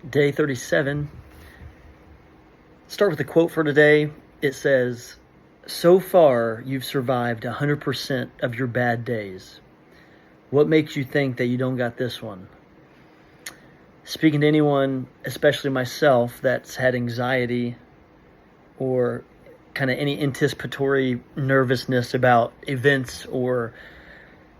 Day 37. Start with the quote for today. It says, "So far, you've survived 100% of your bad days. What makes you think that you don't got this one?" Speaking to anyone, especially myself, that's had anxiety or kind of any anticipatory nervousness about events or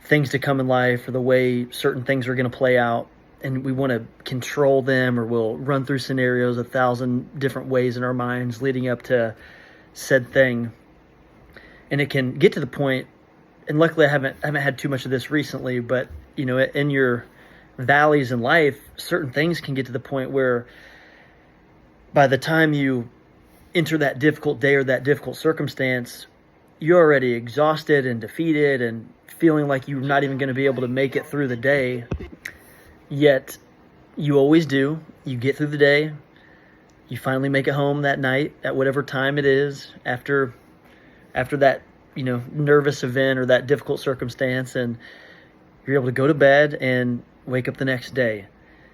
things to come in life or the way certain things are going to play out, and we want to control them, or we'll run through scenarios 1,000 different ways in our minds leading up to said thing. And it can get to the point, and luckily I haven't had too much of this recently, but in your valleys in life, certain things can get to the point where by the time you enter that difficult day or that difficult circumstance, you're already exhausted and defeated and feeling like you're not even going to be able to make it through the day. Yet you always do. You get through the day. You finally make it home that night at whatever time it is after that, nervous event or that difficult circumstance, and you're able to go to bed and wake up the next day.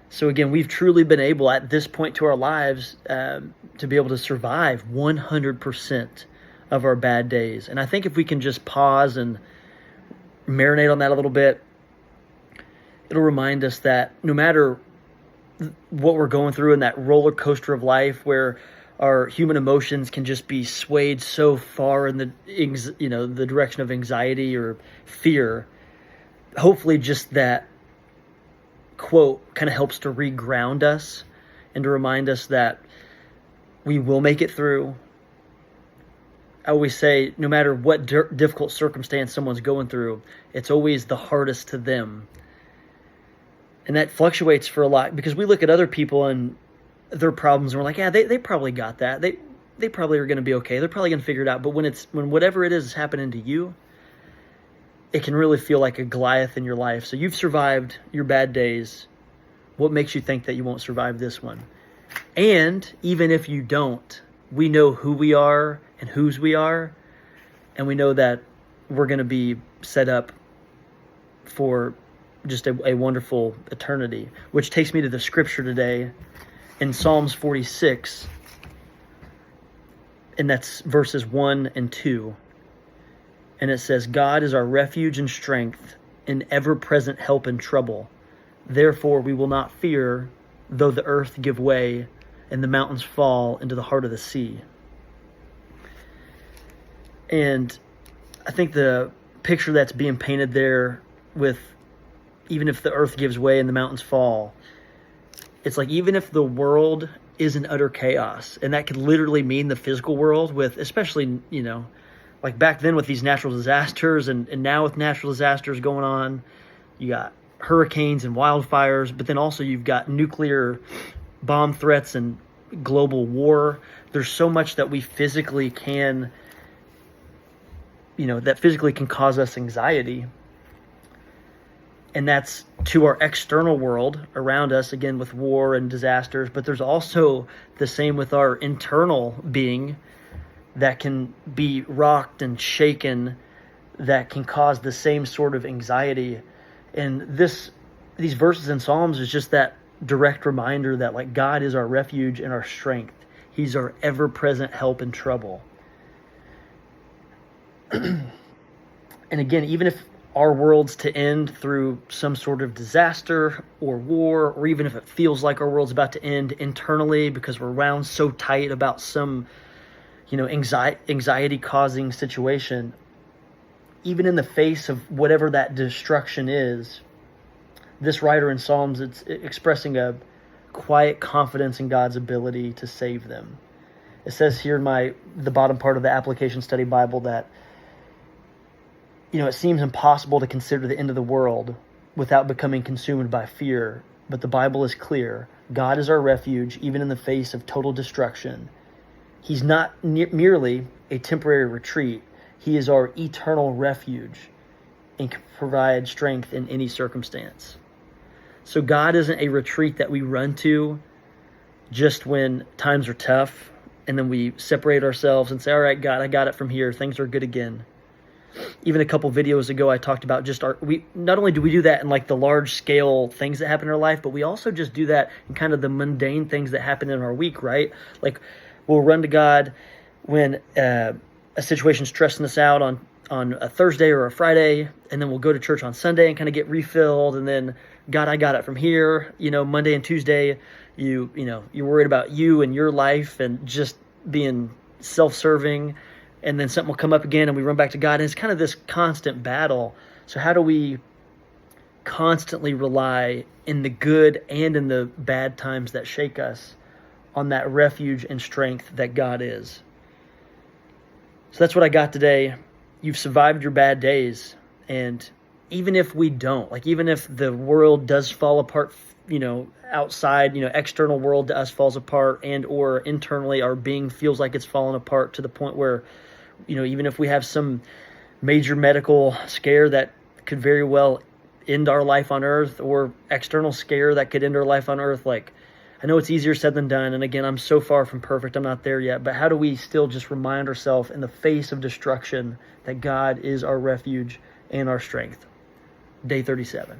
So again, we've truly been able at this point to our lives to be able to survive 100% of our bad days. And I think if we can just pause and marinate on that a little bit, it'll remind us that no matter what we're going through in that roller coaster of life, where our human emotions can just be swayed so far in the direction of anxiety or fear, hopefully just that quote kind of helps to reground us and to remind us that we will make it through. I always say, no matter what difficult circumstance someone's going through, it's always the hardest to them. And that fluctuates for a lot, because we look at other people and their problems and we're like, yeah, they probably got that. They probably are going to be okay. They're probably going to figure it out. But when whatever it is happening to you, it can really feel like a Goliath in your life. So you've survived your bad days. What makes you think that you won't survive this one? And even if you don't, we know who we are and whose we are. And we know that we're going to be set up for just a wonderful eternity, which takes me to the scripture today in Psalms 46, and that's verses 1 and 2. And it says, "God is our refuge and strength, an ever-present help in trouble. Therefore we will not fear, though the earth give way and the mountains fall into the heart of the sea." And I think the picture that's being painted there with, even if the earth gives way and the mountains fall, it's like, even if the world is in utter chaos, and that could literally mean the physical world, with especially, like back then with these natural disasters, and now with natural disasters going on, you got hurricanes and wildfires, but then also you've got nuclear bomb threats and global war. There's so much that we physically can, that physically can cause us anxiety. And that's to our external world around us, again, with war and disasters. But there's also the same with our internal being that can be rocked and shaken, that can cause the same sort of anxiety. And these verses in Psalms is just that direct reminder that, like, God is our refuge and our strength. He's our ever-present help in trouble. And again, even if our world's to end through some sort of disaster or war, or even if it feels like our world's about to end internally because we're wound so tight about some, anxiety-causing situation, even in the face of whatever that destruction is, this writer in Psalms, it's expressing a quiet confidence in God's ability to save them. It says here in the bottom part of the Application Study Bible that, it seems impossible to consider the end of the world without becoming consumed by fear. But the Bible is clear. God is our refuge, even in the face of total destruction. He's not merely a temporary retreat. He is our eternal refuge and can provide strength in any circumstance. So God isn't a retreat that we run to just when times are tough, and then we separate ourselves and say, all right, God, I got it from here. Things are good again. even a couple videos ago, I talked about just we not only do we do that in like the large scale things that happen in our life, but we also just do that in kind of the mundane things that happen in our week, right? Like we'll run to God when a situation's stressing us out on a Thursday or a Friday, and then we'll go to church on Sunday and kind of get refilled, and then God, I got it from here. Monday and Tuesday, you're worried about you and your life and just being self-serving, and then something will come up again and we run back to God, and it's kind of this constant battle. So how do we constantly rely in the good and in the bad times that shake us on that refuge and strength that God is? So that's what I got today. You've survived your bad days, and even if we don't, like even if the world does fall apart, outside, external world to us falls apart, and or internally our being feels like it's falling apart to the point where, even if we have some major medical scare that could very well end our life on earth, or external scare that could end our life on earth, like I know it's easier said than done. And again, I'm so far from perfect. I'm not there yet. But how do we still just remind ourselves in the face of destruction that God is our refuge and our strength? Day 37.